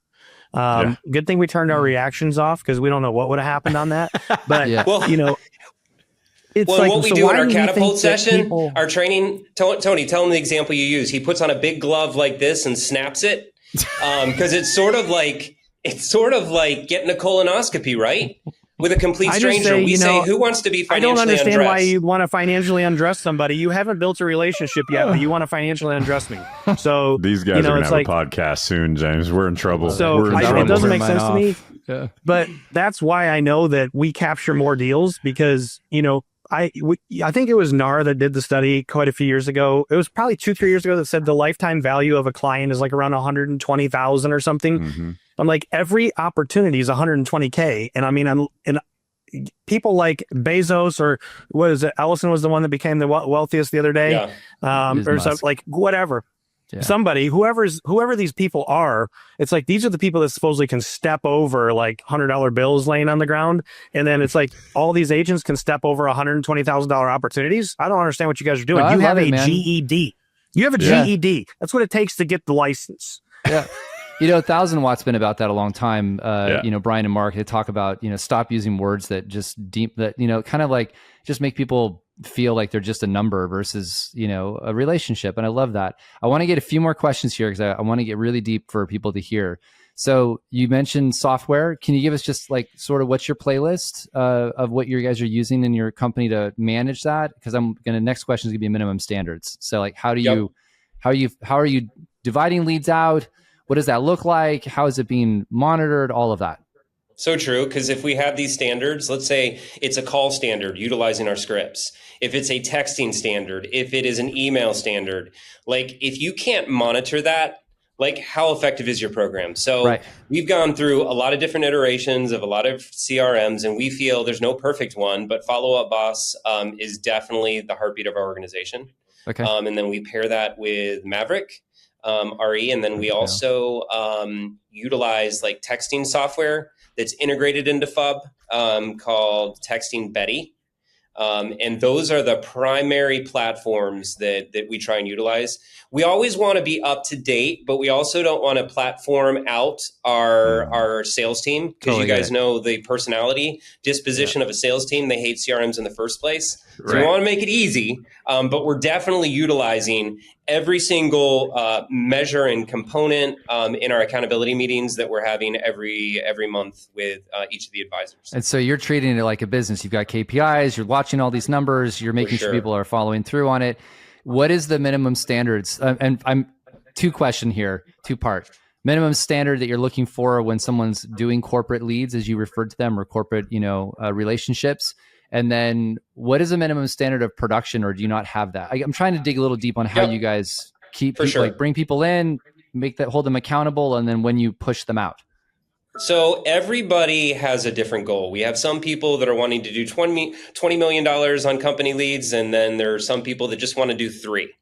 Good thing we turned our reactions off, because we don't know what would have happened on that. But, you know, it's like,
what we do in our catapult session, our training, Tony, tell him the example you use. He puts on a big glove like this and snaps it, because it's sort of like getting a colonoscopy, right? With a complete stranger. We say, who wants to be financially undressed? I don't understand why you
want to financially undress somebody. You haven't built a relationship yet, but you want to financially undress me. So
these guys are going to have a podcast soon, James. We're in trouble.
So it doesn't make sense to me. Yeah. But that's why I know that we capture more deals, because, you know, I think it was NAR that did the study quite a few years ago. It was probably 2-3 years ago that said the lifetime value of a client is like around 120,000 or something. I'm like, every opportunity is 120K. And I mean, people like Bezos, or what is it? Ellison was the one that became the wealthiest the other day. Or something, like whatever. Yeah. Somebody, whoever these people are, it's like, these are the people that supposedly can step over like $100 bills laying on the ground. And then it's like all these agents can step over $120,000 opportunities. I don't understand what you guys are doing. You have a GED. You have a GED. That's what it takes to get the license.
Yeah. You know, 1000 Watt's been about that a long time. You know, Brian and Mark, they talk about, you know, stop using words that just kind of like just make people feel like they're just a number versus, you know, a relationship. And I love that. I want to get a few more questions here, because I want to get really deep for people to hear. So you mentioned software. Can you give us just like sort of what's your playlist of what you guys are using in your company to manage that? Because next question is gonna be minimum standards. So like, how are you dividing leads out? What does that look like? How is it being monitored? All of that.
So true, because if we have these standards, let's say it's a call standard utilizing our scripts, if it's a texting standard, if it is an email standard, like if you can't monitor that, like how effective is your program? So we've gone through a lot of different iterations of a lot of CRMs, and we feel there's no perfect one, but Follow Up Boss is definitely the heartbeat of our organization. Okay. And then we pair that with Maverick. RE. And then we also utilize like texting software that's integrated into FUB called Texting Betty. And those are the primary platforms that we try and utilize. We always want to be up to date, but we also don't want to platform out our sales team, because you guys know the personality disposition of a sales team. They hate CRMs in the first place. So we want to make it easy, but we're definitely utilizing every single measure and component in our accountability meetings that we're having every month with each of the advisors.
And so you're treating it like a business. You've got KPIs, you're watching all these numbers, you're making sure people are following through on it. What is the minimum standards? And I'm two part. Minimum standard that you're looking for when someone's doing corporate leads, as you referred to them, or corporate, relationships. And then what is a minimum standard of production, or do you not have that? I'm trying to dig a little deep on how you guys keep people, like bring people in, hold them accountable, and then when you push them out.
So everybody has a different goal. We have some people that are wanting to do $20 million on company leads. And then there are some people that just want to do 3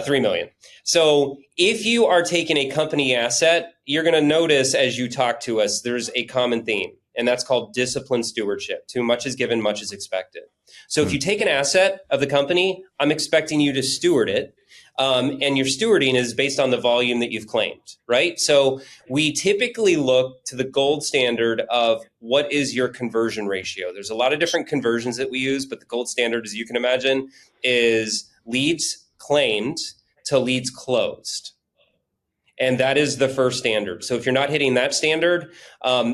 million. So if you are taking a company asset, you're going to notice as you talk to us, there's a common theme, and that's called disciplined stewardship. Too much is given, much is expected. So if you take an asset of the company, I'm expecting you to steward it. And your stewarding is based on the volume that you've claimed, right? So we typically look to the gold standard of what is your conversion ratio. There's a lot of different conversions that we use, but the gold standard, as you can imagine, is leads claimed to leads closed. And that is the first standard. So if you're not hitting that standard,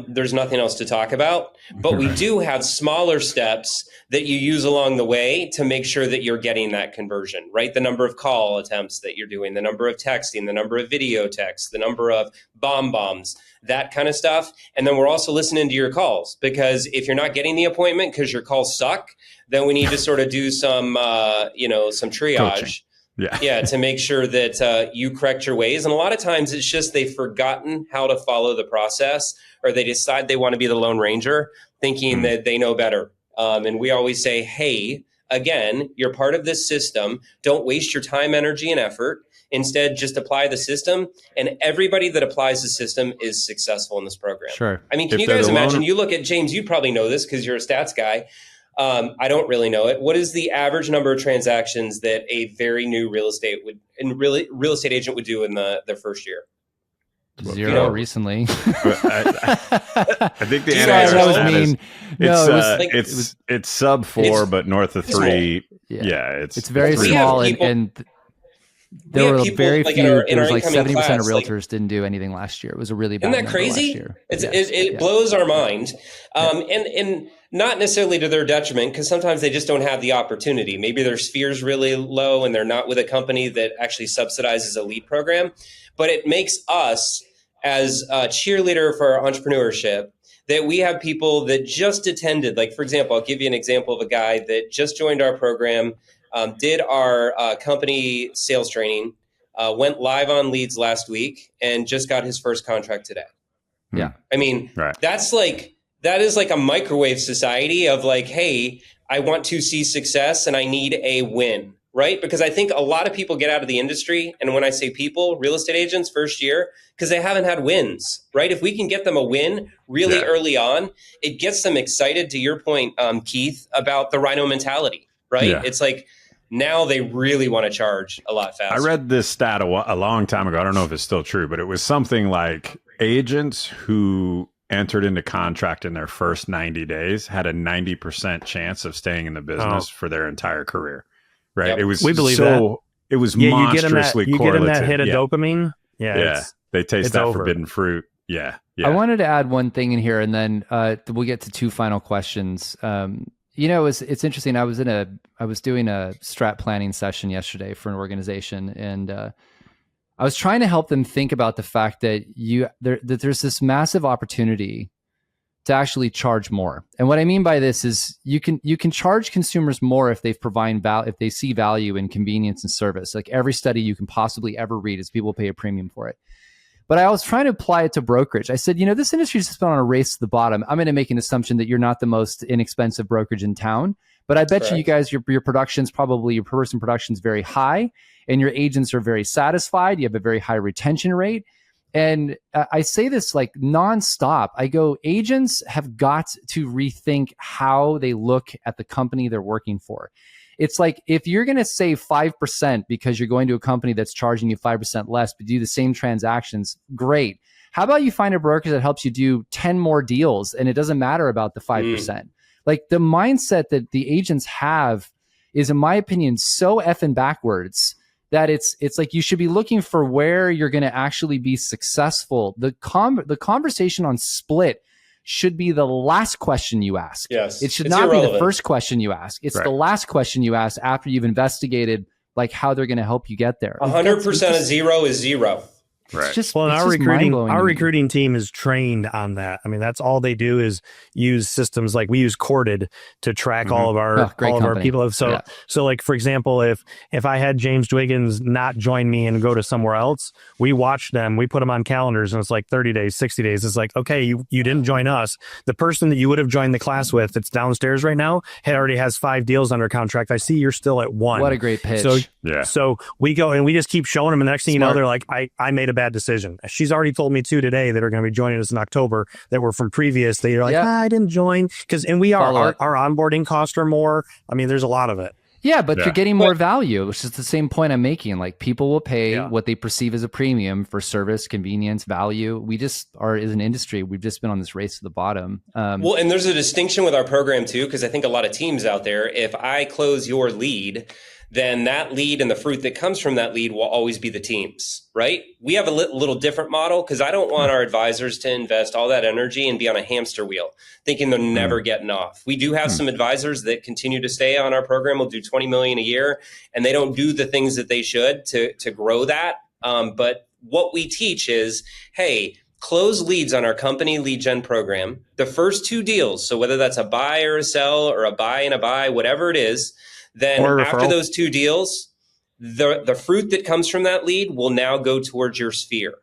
there's nothing else to talk about. But we do have smaller steps that you use along the way to make sure that you're getting that conversion, right? The number of call attempts that you're doing, the number of texting, the number of video texts, the number of bombs, that kind of stuff. And then we're also listening to your calls, because if you're not getting the appointment because your calls suck, then we need to sort of do some triage.
Coaching.
Yeah, to make sure that you correct your ways. And a lot of times it's just they've forgotten how to follow the process, or they decide they want to be the Lone Ranger, thinking that they know better. And we always say, hey, again, you're part of this system. Don't waste your time, energy, and effort. Instead, just apply the system. And everybody that applies the system is successful in this program.
Sure.
I mean, can you guys imagine? You look at James, you probably know this because you're a stats guy. I don't really know it. What is the average number of transactions that a very new real estate agent would do in their first year?
0 recently.
I think the answer is it's sub 4, but north of 3. Yeah, it's
very small, and there were very few. There was like 70% of realtors didn't do anything last year. It was a really bad.
Isn't that crazy?
Last year.
It blows our mind, and not necessarily to their detriment, because sometimes they just don't have the opportunity. Maybe their sphere's really low and they're not with a company that actually subsidizes a lead program. But it makes us, as a cheerleader for our entrepreneurship, that we have people that just attended. Like, for example, I'll give you an example of a guy that just joined our program, did our company sales training, went live on leads last week, and just got his first contract today.
Yeah.
I mean, that is like a microwave society of like, hey, I want to see success and I need a win, right? Because I think a lot of people get out of the industry. And when I say people, real estate agents first year, because they haven't had wins, right? If we can get them a win really early on, it gets them excited, to your point, Keith, about the Rhino mentality, right? Yeah. It's like now they really want to charge a lot faster.
I read this stat a long time ago. I don't know if it's still true, but it was something like agents who entered into contract in their first 90 days had a 90% chance of staying in the business for their entire career. Right. Yep. It was,
we believe that.
It was monstrously correlative.
You get them that hit of dopamine. Yeah.
They taste that forbidden fruit. Yeah.
I wanted to add one thing in here, and then we'll get to 2 final questions. It's interesting. I was doing a strat planning session yesterday for an organization, and I was trying to help them think about the fact that there's this massive opportunity to actually charge more. And what I mean by this is you can charge consumers more if if they see value in convenience and service. Like every study you can possibly ever read is people pay a premium for it. But I was trying to apply it to brokerage. I said, this industry has been on a race to the bottom. I'm going to make an assumption that you're not the most inexpensive brokerage in town, But I bet you guys, your production's probably, your per person production's very high, and your agents are very satisfied. You have a very high retention rate. And I say this like nonstop. I go, agents have got to rethink how they look at the company they're working for. It's like, if you're going to save 5% because you're going to a company that's charging you 5% less, but do the same transactions, great. How about you find a broker that helps you do 10 more deals and it doesn't matter about the 5%? Like, the mindset that the agents have is, in my opinion, so effing backwards that it's like you should be looking for where you're going to actually be successful. The conversation on split should be the last question you ask.
Yes,
it should not be the first question you ask. It's the last question you ask after you've investigated like how they're going to help you get there.
100% of zero is zero.
Right.
Well, our recruiting team is trained on that. I mean, that's all they do is use systems like we use Corded to track all of our people. So like, for example, if I had James Dwiggins not join me and go to somewhere else, we watch them, we put them on calendars, and it's like 30 days, 60 days. It's like, okay, you didn't join us. The person that you would have joined the class with that's downstairs right now already has 5 deals under contract. I see you're still at 1.
What a great pitch.
So we go and we just keep showing them, and the next thing you know, they're like, I made a bad decision. She's already told me 2 today that are going to be joining us in October that were from previous. They're like, I didn't join and we are our onboarding costs are more. I mean, there's a lot of it.
Yeah, but you're getting more value, which is the same point I'm making. Like, people will pay what they perceive as a premium for service, convenience, value. We just are, as an industry, we've just been on this race to the bottom.
Well, and there's a distinction with our program too, because I think a lot of teams out there, if I close your lead, then that lead and the fruit that comes from that lead will always be the team's, right? We have a little different model because I don't want our advisors to invest all that energy and be on a hamster wheel thinking they're never getting off. We do have some advisors that continue to stay on our program. We'll do 20 million a year, and they don't do the things that they should to grow that. But what we teach is, hey, close leads on our company lead gen program. The first 2 deals, so whether that's a buy or a sell or a buy and a buy, whatever it is, then after those 2 deals, the fruit that comes from that lead will now go towards your sphere.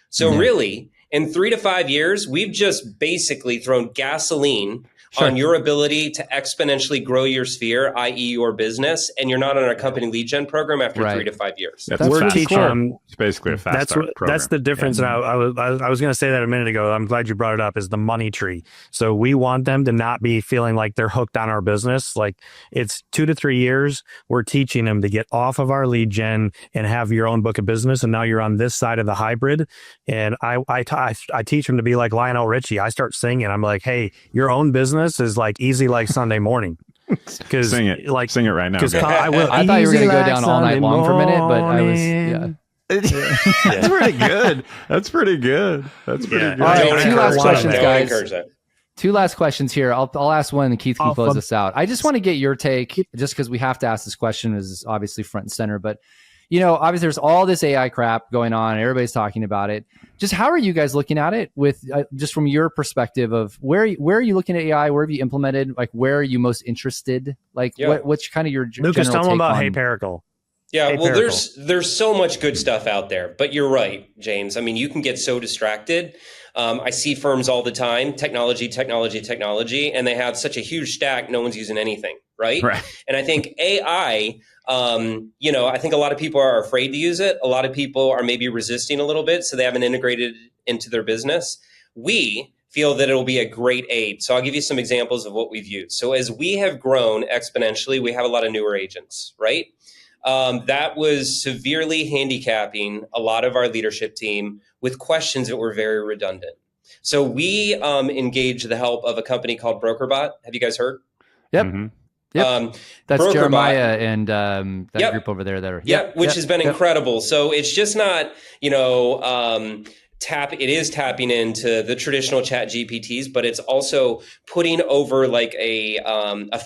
So really, in 3 to 5 years, we've just basically thrown gasoline on your ability to exponentially grow your sphere, i.e. your business, and you're not on our company lead gen program after 3 to 5 years.
We're teaching
it's basically a fast start program.
That's the difference. And I was going to say that a minute ago. I'm glad you brought it up, is the money tree. So we want them to not be feeling like they're hooked on our business. Like, it's 2 to 3 years. We're teaching them to get off of our lead gen and have your own book of business. And now you're on this side of the hybrid. And I teach them to be like Lionel Richie. I start singing. I'm like, hey, your own business is like easy like Sunday morning.
Sing it right now.
I thought you were going to go down all night long for a minute, but I was
That's pretty good. That's pretty good.
All right, 2 last questions, guys. 2 last questions here. I'll ask one, and Keith can close this out. I just want to get your take, just because we have to ask this question, is obviously front and center. But obviously there's all this AI crap going on. Everybody's talking about it. Just how are you guys looking at it with just from your perspective of where are you looking at AI? Where have you implemented? Like, where are you most interested? Like, what's kind of your
Lucas, tell them about
Hey,
Paracle.
There's so much good stuff out there, but you're right, James. I mean, you can get so distracted. I see firms all the time, technology, and they have such a huge stack, no one's using anything, right? And I think AI, I think a lot of people are afraid to use it. A lot of people are maybe resisting a little bit, so they haven't integrated into their business. We feel that it'll be a great aid. So I'll give you some examples of what we've used. So as we have grown exponentially, we have a lot of newer agents, right? That was severely handicapping a lot of our leadership team with questions that were very redundant. So we engaged the help of a company called BrokerBot. Have you guys heard?
Yep. Mm-hmm. Yep. That's BrokerBot. Jeremiah and that group over there that are.
Which has been incredible. So it's just not, it is tapping into the traditional chat GPTs, but it's also putting over like a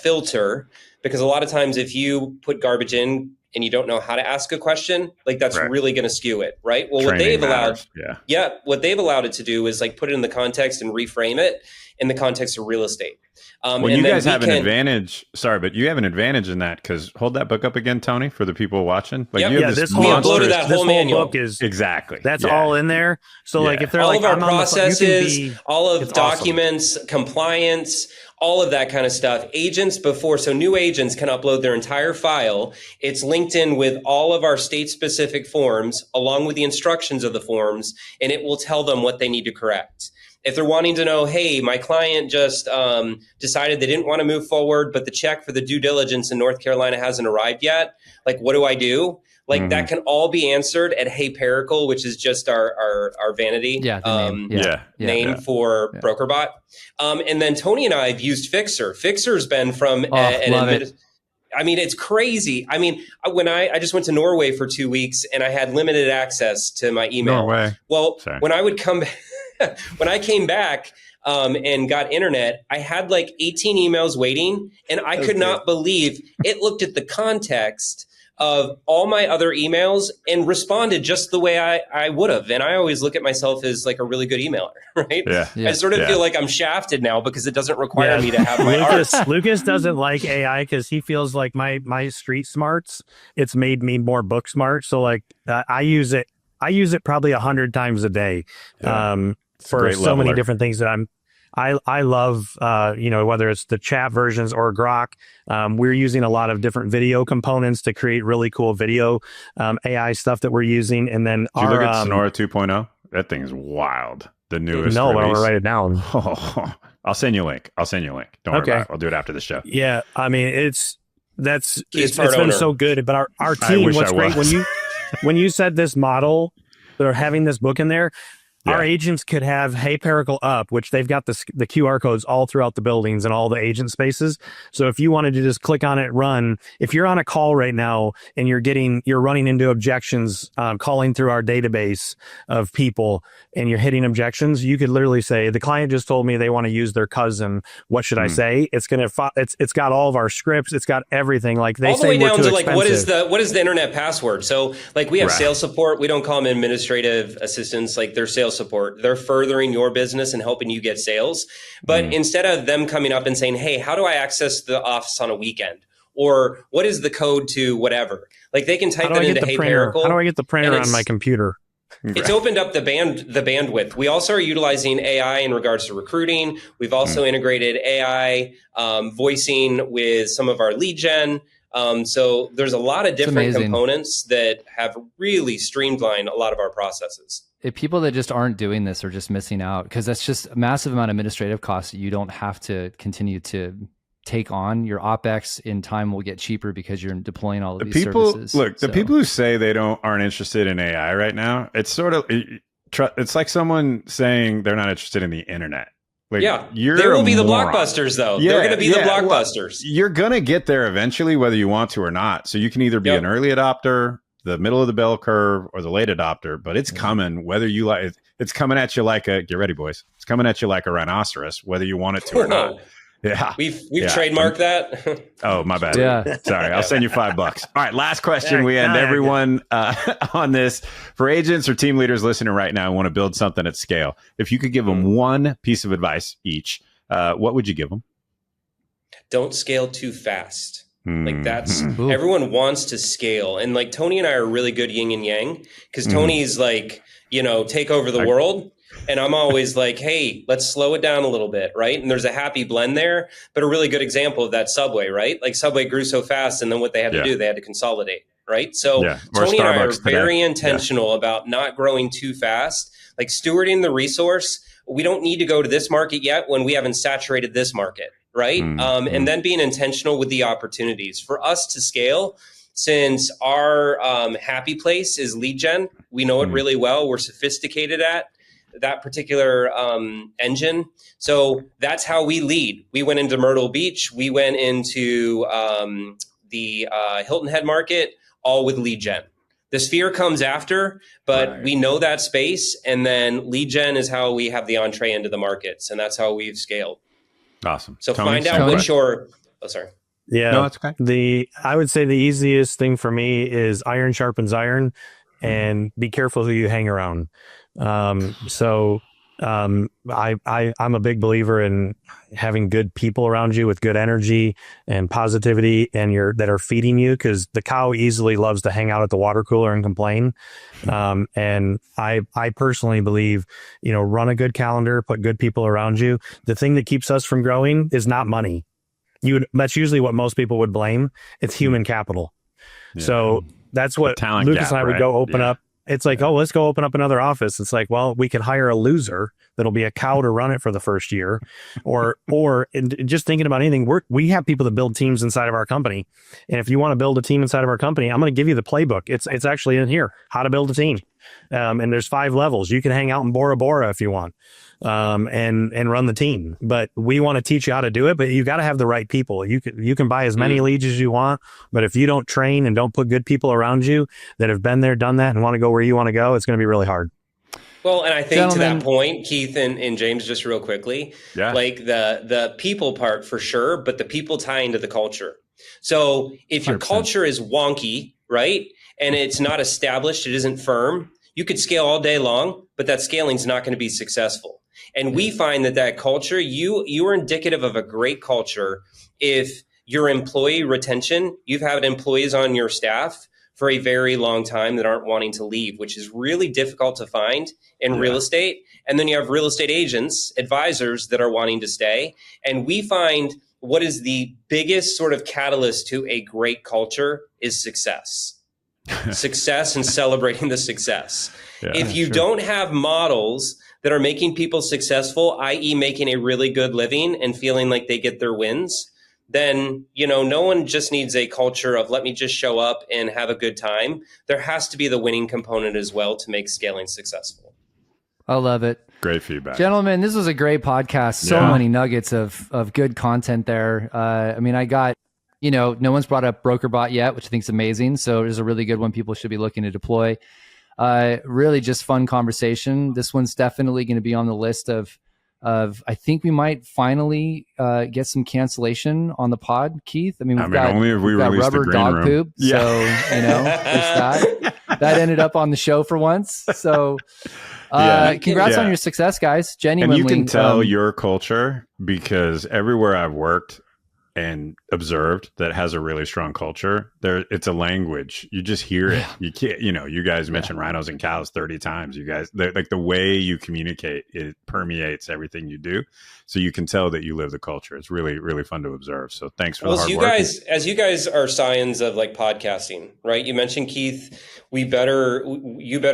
filter, because a lot of times if you put garbage in and you don't know how to ask a question, like that's really going to skew it, right? Well, what they've allowed it to do is like put it in the context and reframe it. in the context of real estate.
Well, you guys have an advantage. Sorry, but you have an advantage in that because hold that book up again, Tony, for the people watching. Like you have
this
we uploaded that whole manual.
Book is
exactly
that's all in there. So like if they're
all
like
of our processes, all of documents,
awesome.
Compliance, all of that kind of stuff. Agents so new agents can upload their entire file. It's linked in with all of our state specific forms along with the instructions of the forms, and it will tell them what they need to correct. If they're wanting to know, hey, my client just decided they didn't want to move forward, but the check for the due diligence in North Carolina hasn't arrived yet, like, what do I do? Like, that can all be answered at Hey Paracle, which is just our vanity name for BrokerBot. And then Tony and I have used Fixer. Fixer's been from I mean, it's crazy. I mean, when I just went to Norway for 2 weeks and I had limited access to my email.
Norway.
Well, when I would come back, when I came back and got internet, I had like 18 emails waiting, and I could not believe it looked at the context of all my other emails and responded just the way I would have. And I always look at myself as like a really good emailer, right? I sort of feel like I'm shafted now because it doesn't require me to have my
Lucas doesn't like AI because he feels like my street smarts, it's made me more book smart. So like I use it probably 100 times a day. For so many different things that I love, whether it's the chat versions or Grok. We're using a lot of different video components to create really cool video AI stuff that we're using. And then
did you look at Sonora 2.0? That thing is wild. The newest
No,
release.
I'm gonna write it down.
I'll send you a link. Don't worry about it. I'll do it after the show.
Yeah, I mean it's been so good. But our team, what's great when you said this model, they're having this book in there. Our agents could have Hey Pericle up, which they've got the QR codes all throughout the buildings and all the agent spaces. So if you wanted to just click on it, run. If you're on a call right now and you're running into objections, calling through our database of people and you're hitting objections, you could literally say, the client just told me they want to use their cousin. What should I say? It's got all of our scripts. It's got everything. Like they all the way down to like,
what is the internet password? So like we have sales support. We don't call them administrative assistants. Like they're sales support. They're furthering your business and helping you get sales. But instead of them coming up and saying, hey, how do I access the office on a weekend? Or what is the code to whatever? Like they can type it into Hey Paracle.
How do I get the printer on my computer?
It's opened up the bandwidth. We also are utilizing AI in regards to recruiting. We've also integrated AI voicing with some of our lead gen. So there's a lot of different components that have really streamlined a lot of our processes.
If people that just aren't doing this are just missing out, because that's just a massive amount of administrative costs that you don't have to continue to take on. Your OpEx in time will get cheaper because you're deploying all of these services.
Look, the people who say they aren't interested in AI right now, it's it's like someone saying they're not interested in the internet. Like,
there will be the blockbusters, though. They're going to be the blockbusters.
Well, you're going to get there eventually, whether you want to or not. So you can either be an early adopter, the middle of the bell curve, or the late adopter, but it's coming whether you like it. It's coming at you like get ready, boys. It's coming at you like a rhinoceros, whether you want it to or not. Yeah.
We've trademarked that.
Oh, my bad. Yeah. Sorry. I'll send you $5. All right. Last question. We end everyone on this. For agents or team leaders listening right now who want to build something at scale, if you could give them one piece of advice each, what would you give them? Don't scale too fast.
Like that's everyone wants to scale. And like Tony and I are really good yin and yang because Tony's like, take over the world. And I'm always like, hey, let's slow it down a little bit, right? And there's a happy blend there, but a really good example of that Subway, right? Like Subway grew so fast, and then what they had to do, they had to consolidate, right? So Tony and I are very intentional about not growing too fast, like stewarding the resource. We don't need to go to this market yet when we haven't saturated this market, right? And then being intentional with the opportunities. For us to scale, since our happy place is lead gen, we know it really well. We're sophisticated at that particular engine. So that's how we lead. We went into Myrtle Beach. We went into the Hilton Head market, all with lead gen. The Sphere comes after, but we know that space. And then lead gen is how we have the entree into the markets. And that's how we've scaled.
Awesome.
So find out what your... Oh, sorry.
Yeah.
No, that's okay.
I would say the easiest thing for me is iron sharpens iron, and be careful who you hang around. So I'm a big believer in having good people around you with good energy and positivity and that are feeding you, because the cow easily loves to hang out at the water cooler and complain. And I personally believe, run a good calendar, put good people around you. The thing that keeps us from growing is not money. That's usually what most people would blame. It's human capital. Yeah. So that's what Lucas and I would go open up. It's like, oh, let's go open up another office. It's like, well, we could hire a loser that'll be a cow to run it for the first year, or just thinking about anything. We have people that build teams inside of our company, and if you want to build a team inside of our company, I'm going to give you the playbook. It's actually in here, how to build a team. And there's 5 levels. You can hang out in Bora Bora if you want, and run the team. But we want to teach you how to do it. But you got to have the right people. You can buy as many leads as you want, but if you don't train and don't put good people around you that have been there, done that, and want to go where you want to go, it's going to be really hard.
Well, and I think to that point, Keith and James, just real quickly, like the people part for sure, but the people tie into the culture. So if your 100%. Culture is wonky, right, and it's not established, it isn't firm, you could scale all day long, but that scaling is not going to be successful. And we find that culture, you are indicative of a great culture if your employee retention, you've had employees on your staff for a very long time that aren't wanting to leave, which is really difficult to find in real estate. And then you have real estate agents, advisors that are wanting to stay. And we find what is the biggest sort of catalyst to a great culture is success. Success and celebrating the success. Yeah, if you don't have models that are making people successful, i.e. making a really good living and feeling like they get their wins, then, no one just needs a culture of let me just show up and have a good time. There has to be the winning component as well to make scaling successful.
I love it.
Great feedback.
Gentlemen, this was a great podcast. So many nuggets of good content there. I got, no one's brought up BrokerBot yet, which I think is amazing. So it is a really good one people should be looking to deploy. Really just fun conversation. This one's definitely going to be on the list of I think we might finally get some cancellation on the pod, Keith. We've got rubber dog poop. Yeah. So, there's that ended up on the show for once. So congrats on your success, guys. Genuinely.
And you can tell your culture, because everywhere I've worked and observed that has a really strong culture, it's a language. You just hear it. You can't, you guys mentioned rhinos and cows 30 times. You guys, like the way you communicate, it permeates everything you do. So you can tell that you live the culture. It's really, really fun to observe. So thanks for the hard work.
As you guys are scions of like podcasting, right? You mentioned, Keith, you better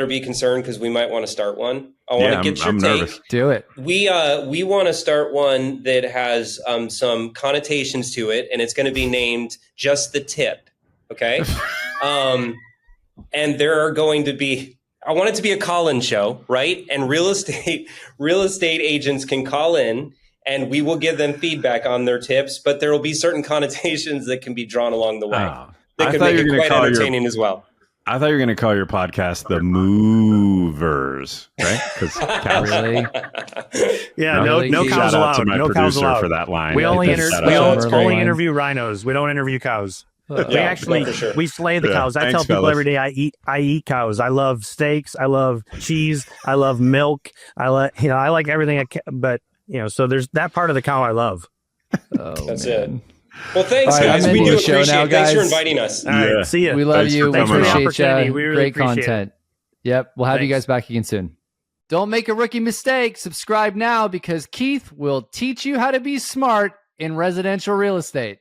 be concerned because we might want to start one. I want to get your take.
Nervous.
Do it.
We want to start one that has some connotations to it, and it's going to be named Just the Tip. Okay. And there are going to be, I want it to be a call-in show, right? And real estate agents can call in and we will give them feedback on their tips, but there will be certain connotations that can be drawn along the way. That could make it quite entertaining as well.
I thought you were going to call your podcast The Movers, right?
Really?
Yeah, no cows allowed.
No cows allowed for that line.
We only interview rhinos. We don't interview cows. We slay the cows. I tell people every day I eat cows. I love steaks. I love cheese. I love milk. I like everything. But so there's that part of the cow I love.
That's it. Well, thanks, guys. We do appreciate it. Thanks for inviting us.
All right, see you.
We love you.
Thanks for the opportunity. We really
great content. Yep, we'll have you guys back again soon. Don't make a rookie mistake. Subscribe now because Keith will teach you how to be smart in residential real estate.